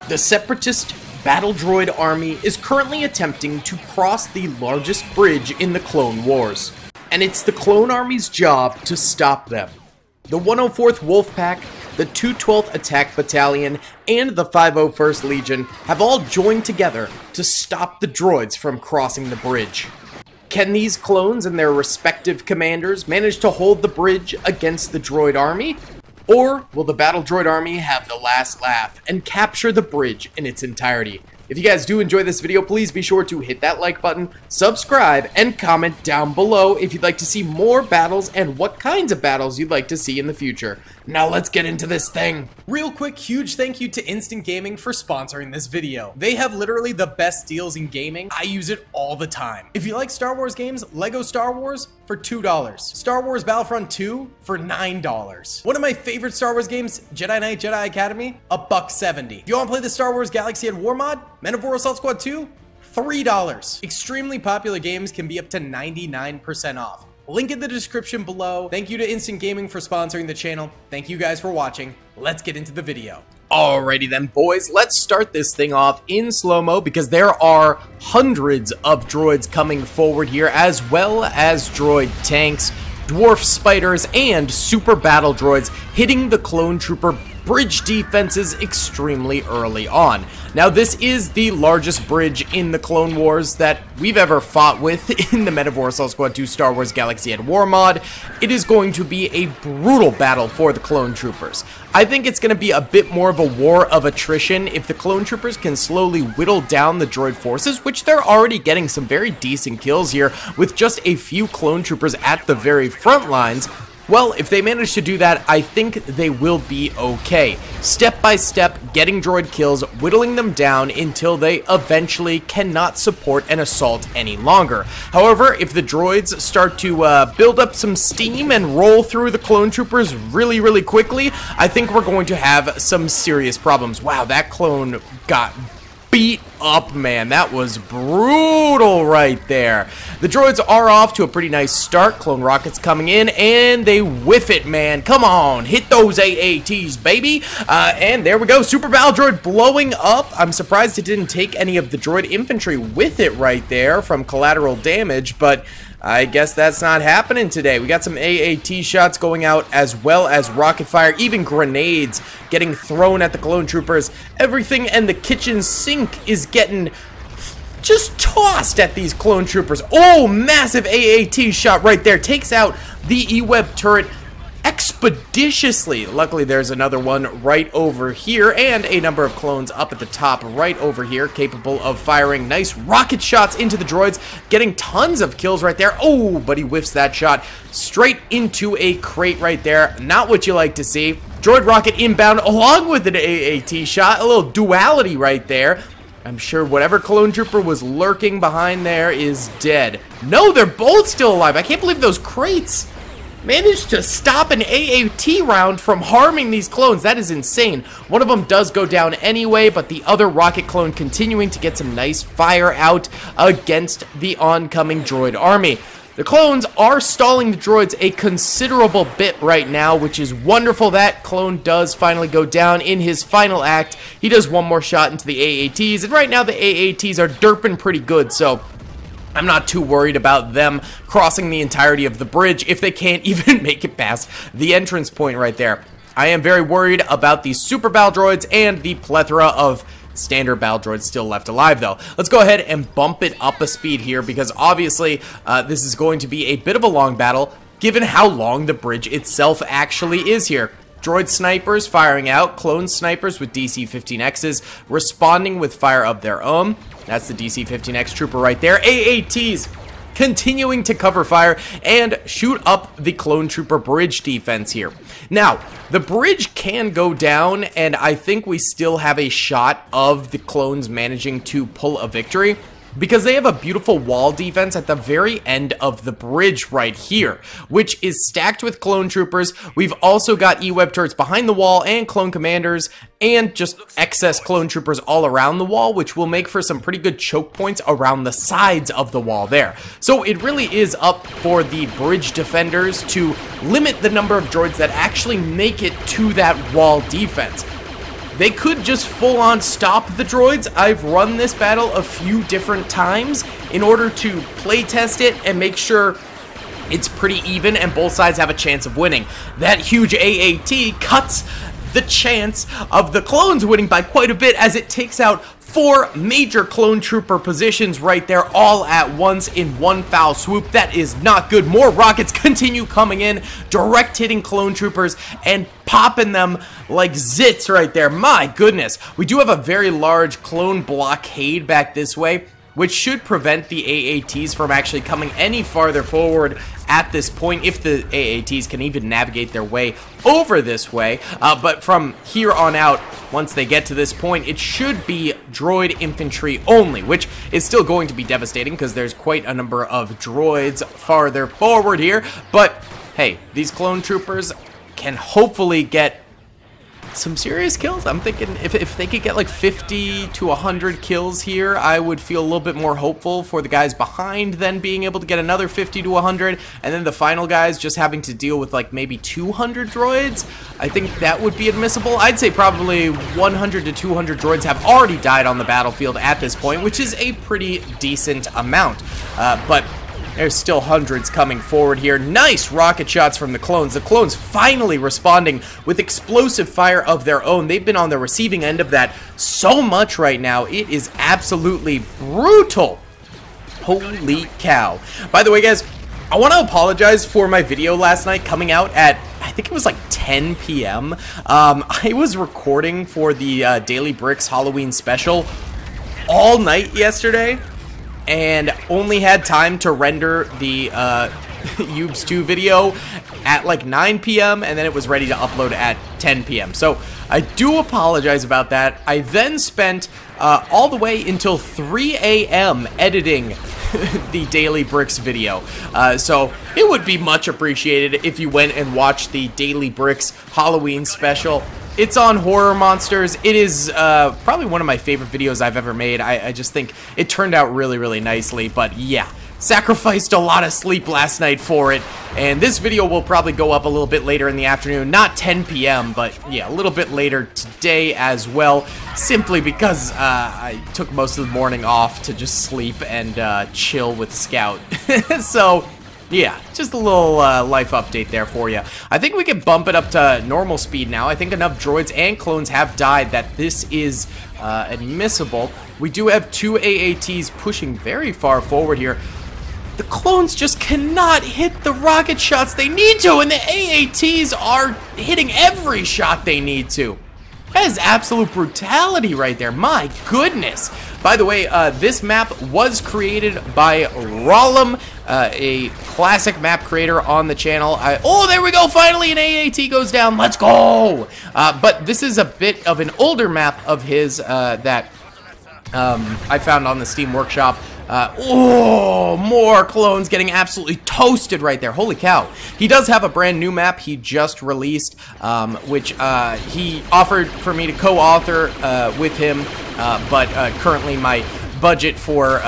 The Separatist battle droid army is currently attempting to cross the largest bridge in the Clone Wars, and it's the clone army's job to stop them. The 104th Wolfpack, the 212th Attack Battalion, and the 501st Legion have all joined together to stop the droids from crossing the bridge. Can these clones and their respective commanders manage to hold the bridge against the droid army? Or will the battle droid army have the last laugh and capture the bridge in its entirety? If you guys do enjoy this video, please be sure to hit that like button, subscribe, and comment down below if you'd like to see more battles and what kinds of battles you'd like to see in the future. Now let's get into this thing. Real quick, huge thank you to Instant Gaming for sponsoring this video. They have literally the best deals in gaming. I use it all the time. If you like Star Wars games, Lego Star Wars for $2. Star Wars Battlefront 2 for $9. One of my favorite Star Wars games, Jedi Knight Jedi Academy, $1.70. If you want to play the Star Wars Galaxy at War mod, Men of War Assault Squad 2, $3. Extremely popular games can be up to 99% off. Link in the description below. Thank you to Instant Gaming for sponsoring the channel. Thank you guys for watching. Let's get into the video. Alrighty then, boys, let's start this thing off in slow-mo because there are hundreds of droids coming forward here, as well as droid tanks, dwarf spiders, and super battle droids hitting the clone trooper bridge defenses extremely early on. Now, this is the largest bridge in the Clone Wars that we've ever fought with in the Men of War Assault Squad 2 Star Wars Galaxy at War mod. It is going to be a brutal battle for the clone troopers. I think it's going to be a bit more of a war of attrition if the clone troopers can slowly whittle down the droid forces, which they're already getting some very decent kills here with just a few clone troopers at the very front lines. Well, if they manage to do that, I think they will be okay. Step by step, getting droid kills, whittling them down until they eventually cannot support an assault any longer. However, if the droids start to build up some steam and roll through the clone troopers really quickly, I think we're going to have some serious problems. Wow, that clone got beat up, man. That was brutal right there. The droids are off to a pretty nice start. Clone rockets coming in, and they whiff it, man. Come on, hit those AATs, baby. And there we go. Super battle droid blowing up. I'm surprised it didn't take any of the droid infantry with it right there from collateral damage, but I guess that's not happening today. We got some AAT shots going out, as well as rocket fire, even grenades getting thrown at the clone troopers. Everything and the kitchen sink is getting just tossed at these clone troopers. Oh, massive AAT shot right there. Takes out the E-Web turret expeditiously. Luckily, there's another one right over here, and a number of clones up at the top right over here, capable of firing nice rocket shots into the droids, getting tons of kills right there. Oh, but he whiffs that shot straight into a crate right there. Not what you like to see. Droid rocket inbound along with an AAT shot. A little duality right there. I'm sure whatever clone trooper was lurking behind there is dead. No, they're both still alive. I can't believe those crates managed to stop an AAT round from harming these clones. That is insane. One of them does go down anyway, but the other rocket clone continuing to get some nice fire out against the oncoming droid army. The clones are stalling the droids a considerable bit right now, which is wonderful. That clone does finally go down in his final act. He does one more shot into the AATs, and right now the AATs are derping pretty good, so I'm not too worried about them crossing the entirety of the bridge if they can't even make it past the entrance point right there. I am very worried about the super battle droids and the plethora of standard battle droids still left alive, though. Let's go ahead and bump it up a speed here because obviously this is going to be a bit of a long battle given how long the bridge itself actually is here. Droid snipers firing out, clone snipers with DC-15Xs responding with fire of their own. That's the DC-15X trooper right there. AATs continuing to cover fire and shoot up the clone trooper bridge defense here. Now, the bridge can go down, and I think we still have a shot of the clones managing to pull a victory, because they have a beautiful wall defense at the very end of the bridge right here, which is stacked with clone troopers. We've also got E-Web turrets behind the wall and clone commanders and just excess clone troopers all around the wall, which will make for some pretty good choke points around the sides of the wall there. So it really is up for the bridge defenders to limit the number of droids that actually make it to that wall defense. they could just full-on stop the droids. I've run this battle a few different times in order to play test it and make sure it's pretty even and both sides have a chance of winning. That huge AAT cuts the chance of the clones winning by quite a bit, as it takes out 4 major clone trooper positions right there all at once in one foul swoop. That is not good. More rockets continue coming in, direct hitting clone troopers and popping them like zits right there. My goodness. We do have a very large clone blockade back this way, which should prevent the AATs from actually coming any farther forward at this point, if the AATs can even navigate their way over this way. But from here on out, once they get to this point, it should be droid infantry only, which is still going to be devastating because there's quite a number of droids farther forward here. But hey, these clone troopers can hopefully get some serious kills. I'm thinking if they could get like 50 to 100 kills here, I would feel a little bit more hopeful for the guys behind then being able to get another 50 to 100, and then the final guys just having to deal with like maybe 200 droids. I think that would be admissible. I'd say probably 100 to 200 droids have already died on the battlefield at this point, which is a pretty decent amount. But there's still hundreds coming forward here. Nice rocket shots from the clones. The clones finally responding with explosive fire of their own. They've been on the receiving end of that so much right now. It is absolutely brutal. Holy cow. By the way, guys, I want to apologize for my video last night coming out at, I think it was like 10 p.m. I was recording for the Daily Bricks Halloween special all night yesterday, and only had time to render the Ubes 2 video at like 9 p.m. and then it was ready to upload at 10 p.m. So I do apologize about that. I then spent all the way until 3 a.m. editing the Daily Bricks video. So it would be much appreciated if you went and watched the Daily Bricks Halloween special. It's on horror monsters. It is probably one of my favorite videos I've ever made. I just think it turned out really, really nicely. But yeah, sacrificed a lot of sleep last night for it. And this video will probably go up a little bit later in the afternoon. Not 10 p.m., but yeah, a little bit later today as well. Simply because I took most of the morning off to just sleep and chill with Scout. So yeah, just a little life update there for you. I think we can bump it up to normal speed now. I think enough droids and clones have died that this is admissible. We do have 2 AATs pushing very far forward here. The clones just cannot hit the rocket shots they need to, and the AATs are hitting every shot they need to. That is absolute brutality right there. My goodness. By the way, this map was created by Rollum, a classic map creator on the channel. Oh, there we go. Finally, an AAT goes down. Let's go. But this is a bit of an older map of his that I found on the Steam Workshop. Oh, more clones getting absolutely toasted right there. Holy cow. He does have a brand new map he just released, which he offered for me to co-author with him, but currently my budget for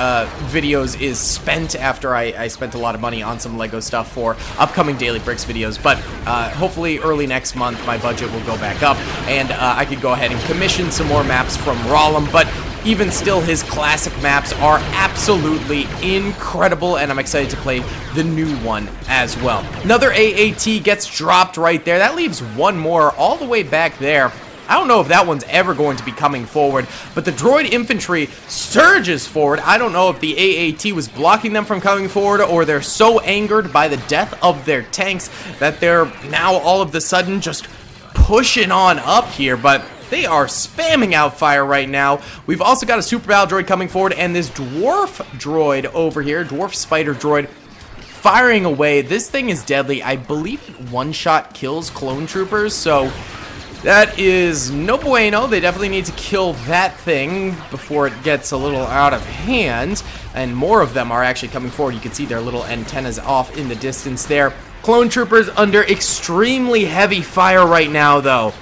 videos is spent after I spent a lot of money on some Lego stuff for upcoming Daily Bricks videos. But hopefully early next month my budget will go back up and I could go ahead and commission some more maps from Rollum. But even still, his classic maps are absolutely incredible, and I'm excited to play the new one as well. Another AAT gets dropped right there. That leaves one more all the way back there. I don't know if that one's ever going to be coming forward, but the droid infantry surges forward. I don't know if the AAT was blocking them from coming forward, or they're so angered by the death of their tanks that they're now all of a sudden just pushing on up here, but they are spamming out fire right now. We've also got a super battle droid coming forward, and this dwarf droid over here, dwarf spider droid, firing away. This thing is deadly. I believe one-shot kills clone troopers, so that is no bueno. They definitely need to kill that thing before it gets a little out of hand, and more of them are actually coming forward. You can see their little antennas off in the distance there. Clone troopers under extremely heavy fire right now, though.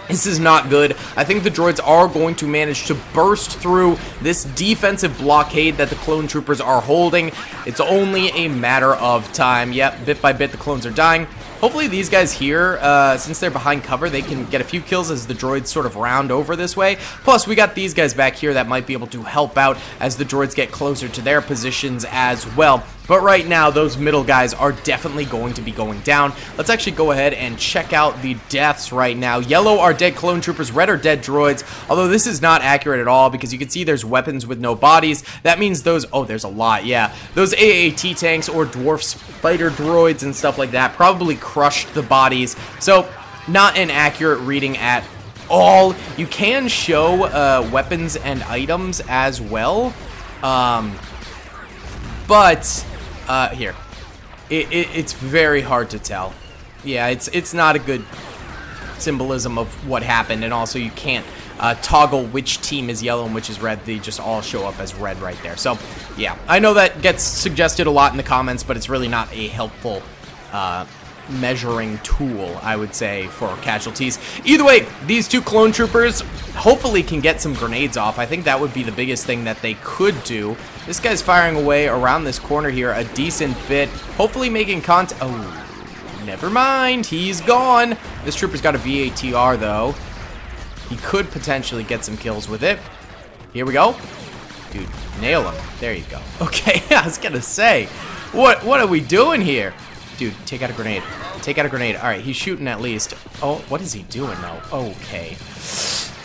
This is not good. I think the droids are going to manage to burst through this defensive blockade that the clone troopers are holding. It's only a matter of time. Yep, bit by bit the clones are dying. hopefully these guys here, since they're behind cover, they can get a few kills as the droids sort of round over this way. Plus, we got these guys back here that might be able to help out as the droids get closer to their positions as well. But right now, those middle guys are definitely going to be going down. Let's actually go ahead and check out the deaths right now. Yellow are dead clone troopers, red are dead droids, although this is not accurate at all because you can see there's weapons with no bodies. That means those, oh, there's a lot, yeah. Those AAT tanks or dwarf spider droids and stuff like that probably crushed the bodies. So, not an accurate reading at all. You can show weapons and items as well. But here, it's very hard to tell. Yeah, it's not a good symbolism of what happened, and also you can't toggle which team is yellow and which is red. They just all show up as red right there. So, yeah, I know that gets suggested a lot in the comments, but it's really not a helpful measuring tool, I would say, for casualties. Either way, these two clone troopers hopefully can get some grenades off. I think that would be the biggest thing that they could do. This guy's firing away around this corner here a decent bit, hopefully making contact. Oh, never mind, he's gone. This trooper's got a VATR though. He could potentially get some kills with it. Here we go. Dude, nail him. There you go. Okay, I was gonna say, what are we doing here? Dude, take out a grenade. Take out a grenade. All right, he's shooting at least. Oh, what is he doing, though? Okay.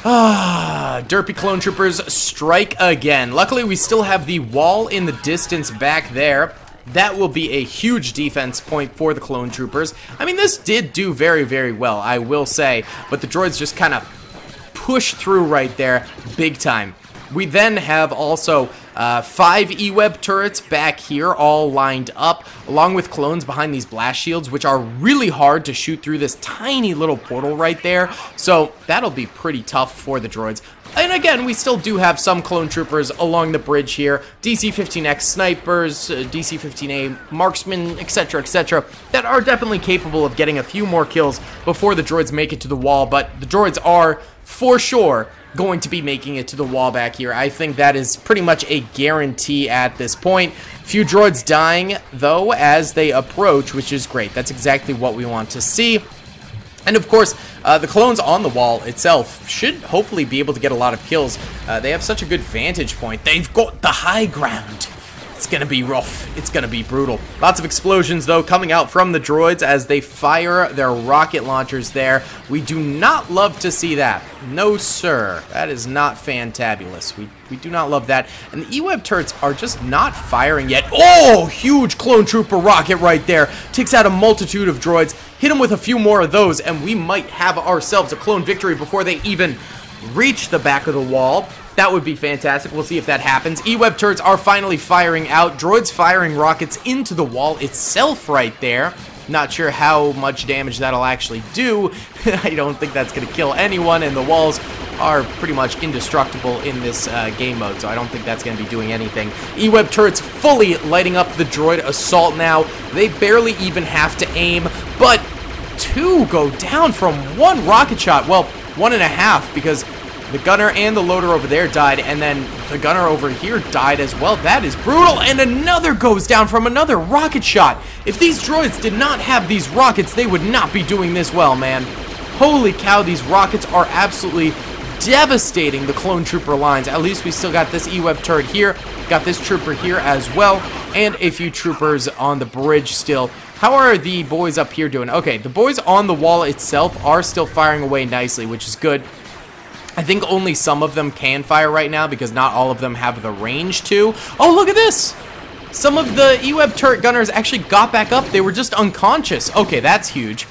Derpy clone troopers strike again. Luckily, we still have the wall in the distance back there. That will be a huge defense point for the clone troopers. I mean, this did do very, very well, I will say. But the droids just kind of push through right there big time. We then have also 5 E-Web turrets back here all lined up, along with clones behind these blast shields, which are really hard to shoot through this tiny little portal right there. So that'll be pretty tough for the droids. And again, we still do have some clone troopers along the bridge here, DC-15X snipers, DC-15A marksmen, etc., etc., that are definitely capable of getting a few more kills before the droids make it to the wall, but the droids are, for sure, going to be making it to the wall back here. I think that is pretty much a guarantee at this point. Few droids dying, though, as they approach, which is great. That's exactly what we want to see. And of course, the clones on the wall itself should hopefully be able to get a lot of kills. They have such a good vantage point. They've got the high ground. It's gonna be rough. It's gonna be brutal. Lots of explosions, though, coming out from the droids as they fire their rocket launchers there. We do not love to see that. No, sir. That is not fantabulous. We do not love that. And the E-Web turrets are just not firing yet. Oh, huge clone trooper rocket right there. Takes out a multitude of droids. Hit them with a few more of those, and we might have ourselves a clone victory before they even reach the back of the wall. That would be fantastic. We'll see if that happens. E-Web turrets are finally firing out. Droids firing rockets into the wall itself right there. Not sure how much damage that'll actually do. I don't think that's going to kill anyone, and the walls are pretty much indestructible in this game mode, so I don't think that's going to be doing anything. E-Web turrets fully lighting up the droid assault now. They barely even have to aim, but 2 go down from 1 rocket shot. Well, 1.5, because the gunner and the loader over there died, and then the gunner over here died as well. That is brutal, and another goes down from another rocket shot. If these droids did not have these rockets, they would not be doing this well, man. Holy cow, these rockets are absolutely devastating the clone trooper lines. At least we still got this E-Web turret here, got this trooper here as well, and a few troopers on the bridge still. How are the boys up here doing? Okay, the boys on the wall itself are still firing away nicely, which is good. I think only some of them can fire right now because not all of them have the range to. Oh, look at this! Some of the E-Web turret gunners actually got back up. They were just unconscious. Okay, that's huge.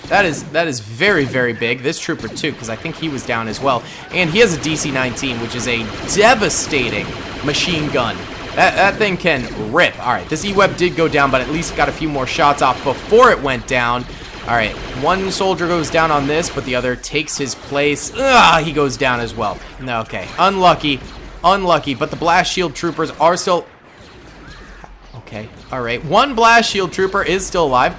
That is very, very big. This trooper too, because I think he was down as well. And he has a DC-19, which is a devastating machine gun. That thing can rip. All right, this E-Web did go down, but at least got a few more shots off before it went down. All right, one soldier goes down on this, but the other takes his place. Ugh, he goes down as well. Okay, unlucky, unlucky, but the blast shield troopers are still... Okay, all right, one blast shield trooper is still alive.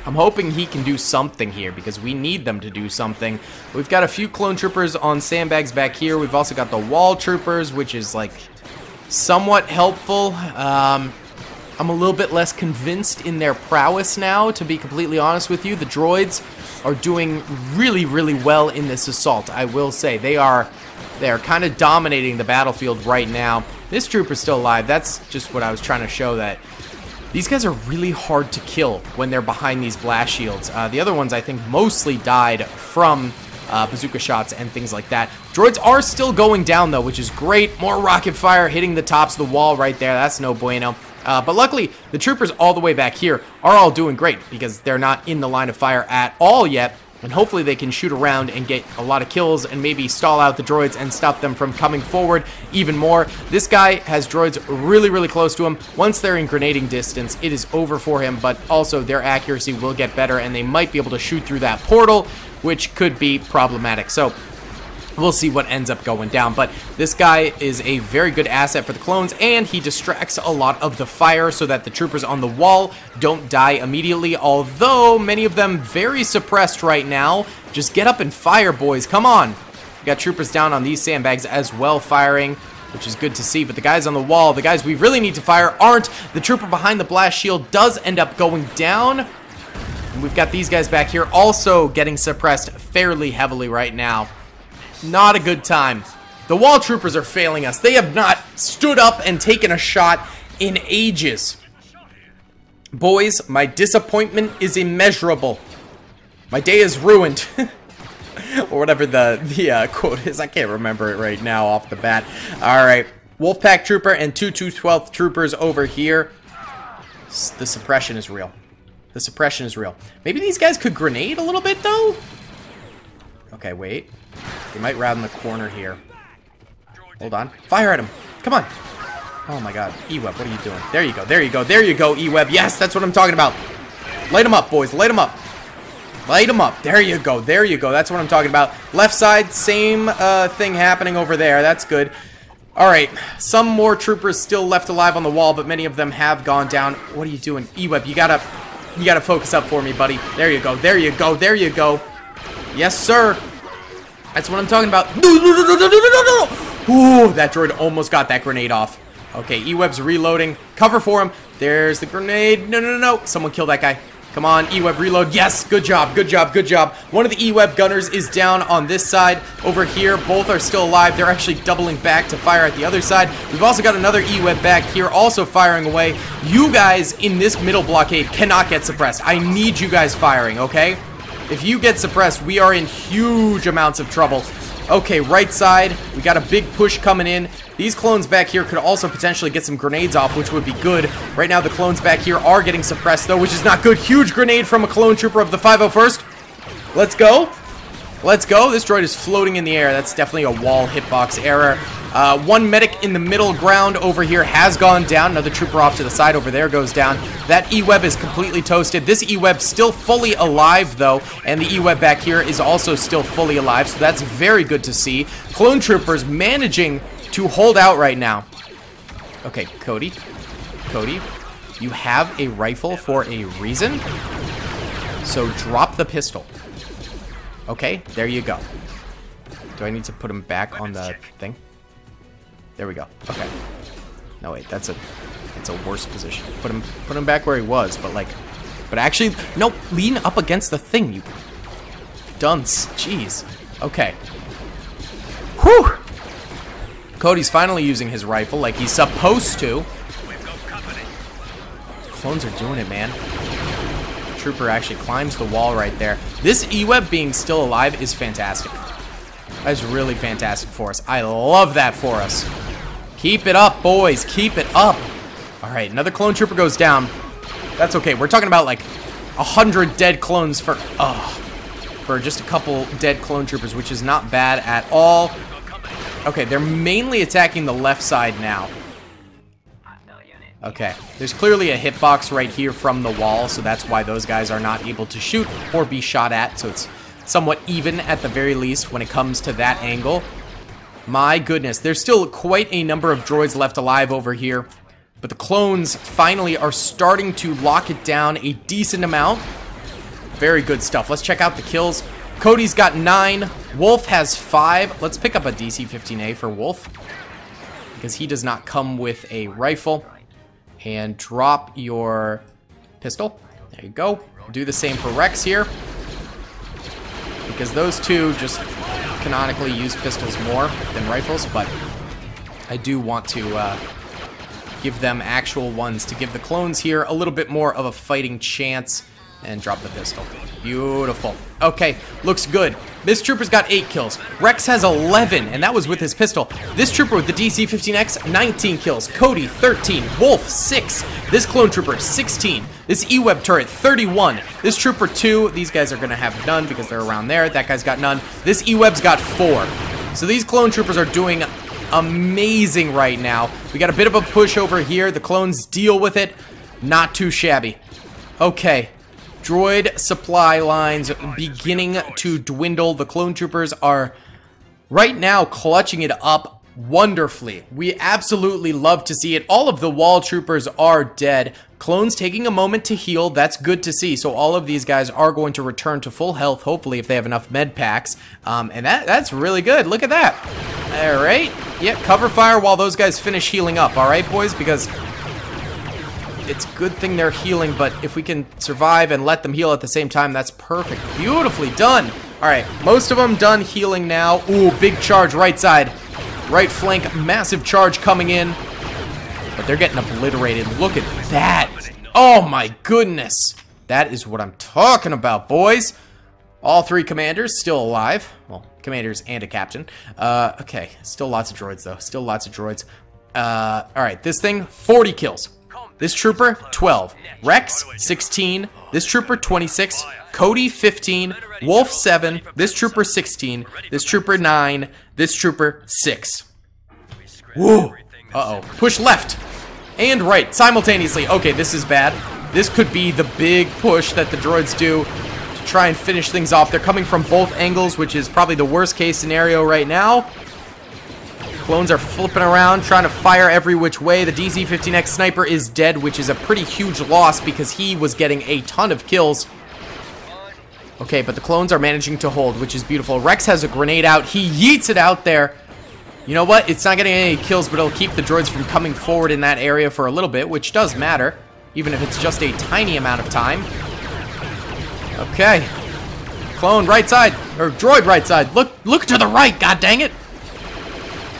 I'm hoping he can do something here because we need them to do something. We've got a few clone troopers on sandbags back here. We've also got the wall troopers, which is like somewhat helpful. I'm a little bit less convinced in their prowess now, to be completely honest with you. The droids are doing really, really well in this assault, I will say. They are kind of dominating the battlefield right now. This trooper's still alive. That's just what I was trying to show, that these guys are really hard to kill when they're behind these blast shields. The other ones, I think, mostly died from bazooka shots and things like that. Droids are still going down, though, which is great. More rocket fire hitting the tops of the wall right there. That's no bueno. But luckily, the troopers all the way back here are all doing great because they're not in the line of fire at all yet. And hopefully they can shoot around and get a lot of kills and maybe stall out the droids and stop them from coming forward even more. This guy has droids really, really close to him. Once they're in grenading distance, it is over for him, but also their accuracy will get better and they might be able to shoot through that portal, which could be problematic. So we'll see what ends up going down, but this guy is a very good asset for the clones, and he distracts a lot of the fire so that the troopers on the wall don't die immediately, although many of them very suppressed right now. Just get up and fire, boys. Come on. We got troopers down on these sandbags as well firing, which is good to see, but the guys on the wall, the guys we really need to fire, aren't. The trooper behind the blast shield does end up going down. And we've got these guys back here also getting suppressed fairly heavily right now. Not a good time. The wall troopers are failing us. They have not stood up and taken a shot in ages. Boys, my disappointment is immeasurable. My day is ruined. Or whatever the quote is. I can't remember it right now off the bat. Alright. Wolfpack trooper and 212th troopers over here. The suppression is real. The suppression is real. Maybe these guys could grenade a little bit, though? Okay, wait. They might round the corner here. Hold on. Fire at him. Come on. Oh my god. E-Web, what are you doing? There you go. There you go. There you go, E-Web. Yes, that's what I'm talking about. Light them up, boys. Light them up. Light them up. There you go. There you go. That's what I'm talking about. Left side, same thing happening over there. That's good. Alright. Some more troopers still left alive on the wall, but many of them have gone down. What are you doing? E-Web, you gotta focus up for me, buddy. There you go. There you go. There you go. Yes, sir. That's what I'm talking about. Ooh, that droid almost got that grenade off. Okay, E-Web's reloading. Cover for him. There's the grenade. No, no, no, no. Someone kill that guy. Come on, E-Web, reload. Yes, good job, good job, good job. One of the E-Web gunners is down on this side. Over here, both are still alive. They're actually doubling back to fire at the other side. We've also got another E-Web back here also firing away. You guys in this middle blockade cannot get suppressed. I need you guys firing, okay? If you get suppressed, we are in huge amounts of trouble. Okay, right side, we got a big push coming in. These clones back here could also potentially get some grenades off, which would be good. Right now, the clones back here are getting suppressed, though, which is not good. Huge grenade from a clone trooper of the 501st. Let's go. Let's go. This droid is floating in the air. That's definitely a wall hitbox error. One medic in the middle ground over here has gone down. Another trooper off to the side over there goes down. That E-Web is completely toasted. This E-Web still fully alive, though, and the E-Web back here is also still fully alive, so that's very good to see. Clone troopers managing to hold out right now. Okay, Cody. Cody, you have a rifle for a reason, so drop the pistol. Okay, there you go. Do I need to put him back on the thing? There we go. Okay. No, wait, that's a worse position. Put him back where he was, but actually, no, lean up against the thing, you dunce. Jeez. Okay. Whew! Cody's finally using his rifle like he's supposed to. Clones are doing it, man. The trooper actually climbs the wall right there. This E-Web being still alive is fantastic. That's really fantastic for us. I love that for us. Keep it up, boys. Keep it up. All right, another clone trooper goes down. That's okay. We're talking about like 100 dead clones for just a couple dead clone troopers, which is not bad at all. Okay, they're mainly attacking the left side now. Okay, there's clearly a hitbox right here from the wall, so that's why those guys are not able to shoot or be shot at, so it's somewhat even at the very least when it comes to that angle. My goodness, there's still quite a number of droids left alive over here, but the clones finally are starting to lock it down a decent amount. Very good stuff. Let's check out the kills. Cody's got 9. Wolf has 5. Let's pick up a DC-15A for Wolf, because he does not come with a rifle. and drop your pistol. There you go. Do the same for Rex here, because those two just canonically use pistols more than rifles, but I do want to give them actual ones to give the clones here a little bit more of a fighting chance. And drop the pistol. Beautiful. Okay, looks good. This trooper's got 8 kills. Rex has 11, and that was with his pistol. This trooper with the DC-15X, 19 kills. Cody, 13. Wolf, 6. This clone trooper, 16. This E-Web turret, 31. This trooper, 2. These guys are going to have none because they're around there. That guy's got none. This E-Web's got 4. So these clone troopers are doing amazing right now. We got a bit of a push over here. The clones deal with it. Not too shabby. Okay. Droid supply lines beginning to dwindle. The clone troopers are right now clutching it up wonderfully. We absolutely love to see it. All of the wall troopers are dead. Clones taking a moment to heal. That's good to see. So all of these guys are going to return to full health, hopefully, if they have enough med packs. And that's really good. Look at that. All right. Yeah, cover fire while those guys finish healing up. All right, boys, because it's a good thing they're healing, but if we can survive and let them heal at the same time, that's perfect. Beautifully done. All right, most of them done healing now. Ooh, big charge right side. Right flank, massive charge coming in. But they're getting obliterated. Look at that. Oh my goodness. That is what I'm talking about, boys. All 3 commanders still alive. Well, commanders and a captain. Okay, still lots of droids, though. Still lots of droids. All right, this thing, 40 kills. This trooper, 12. Rex, 16. This trooper, 26. Cody, 15. Wolf, 7. This trooper, 16. This trooper, 9. This trooper, 6. Whoa. Uh-oh. Push left and right simultaneously. Okay, this is bad. This could be the big push that the droids do to try and finish things off. They're coming from both angles, which is probably the worst case scenario right now. Clones are flipping around, trying to fire every which way. The DC-15X sniper is dead, which is a pretty huge loss because he was getting a ton of kills. Okay, but the clones are managing to hold, which is beautiful. Rex has a grenade out. He yeets it out there. You know what? It's not getting any kills, but it'll keep the droids from coming forward in that area for a little bit, which does matter, even if it's just a tiny amount of time. Okay. Clone right side, or droid right side. Look to the right, god dang it.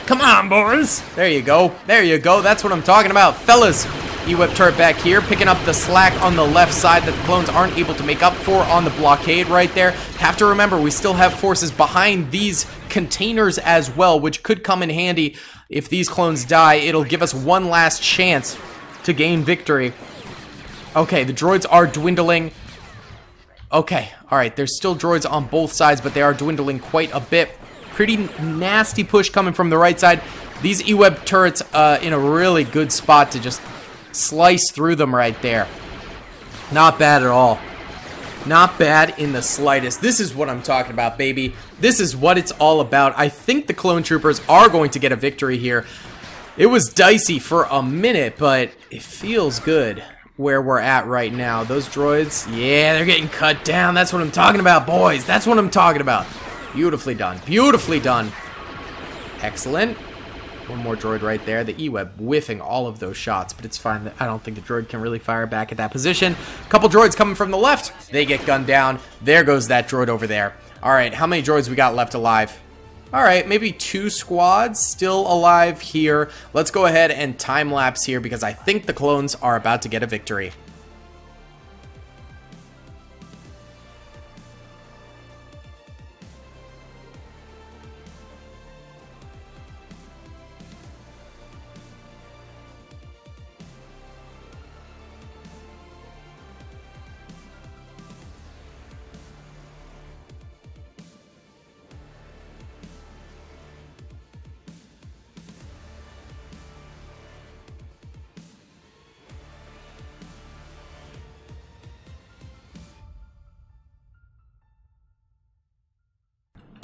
Come on, boys. There you go. There you go. That's what I'm talking about. Fellas, E-Web turret back here, picking up the slack on the left side that the clones aren't able to make up for on the blockade right there. Have to remember, we still have forces behind these containers as well, which could come in handy if these clones die. It'll give us one last chance to gain victory. Okay, the droids are dwindling. Okay, all right. There's still droids on both sides, but they are dwindling quite a bit. Pretty nasty push coming from the right side. These E-Web turrets in a really good spot to just slice through them right there. Not bad at all. Not bad in the slightest. This is what I'm talking about, baby. This is what it's all about. I think the clone troopers are going to get a victory here. It was dicey for a minute, but it feels good where we're at right now. Those droids, yeah, they're getting cut down. That's what I'm talking about, boys. That's what I'm talking about. Beautifully done. Beautifully done. Excellent. One more droid right there. The E-Web whiffing all of those shots, but it's fine. I don't think the droid can really fire back at that position. A couple droids coming from the left. They get gunned down. There goes that droid over there. All right, how many droids we got left alive? All right, maybe 2 squads still alive here. Let's go ahead and time-lapse here because I think the clones are about to get a victory.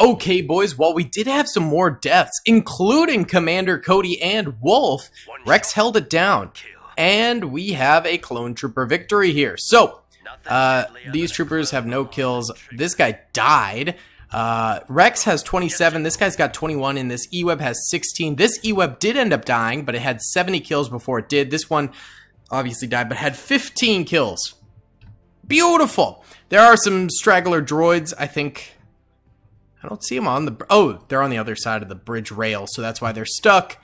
Okay, boys, while we did have some more deaths, including Commander Cody and Wolf, Rex held it down. And we have a clone trooper victory here. So, these troopers have no kills. This guy died. Rex has 27. This guy's got 21, and this E-Web has 16. This E-Web did end up dying, but it had 70 kills before it did. This one, obviously died, but had 15 kills. Beautiful. There are some straggler droids, I think. I don't see them on the... Oh, they're on the other side of the bridge rail, so that's why they're stuck.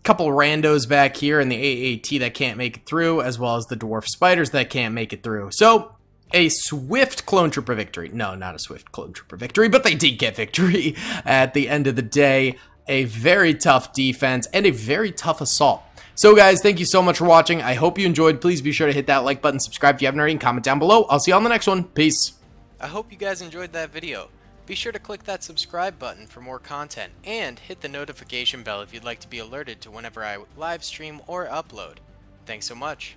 Couple randos back here in the AAT that can't make it through, as well as the dwarf spiders that can't make it through. So, a swift clone trooper victory. No, not a swift clone trooper victory, but they did get victory at the end of the day. A very tough defense and a very tough assault. So guys, thank you so much for watching. I hope you enjoyed. Please be sure to hit that like button, subscribe if you haven't already, and comment down below. I'll see you on the next one. Peace. I hope you guys enjoyed that video. Be sure to click that subscribe button for more content, and hit the notification bell if you'd like to be alerted to whenever I live stream or upload. Thanks so much.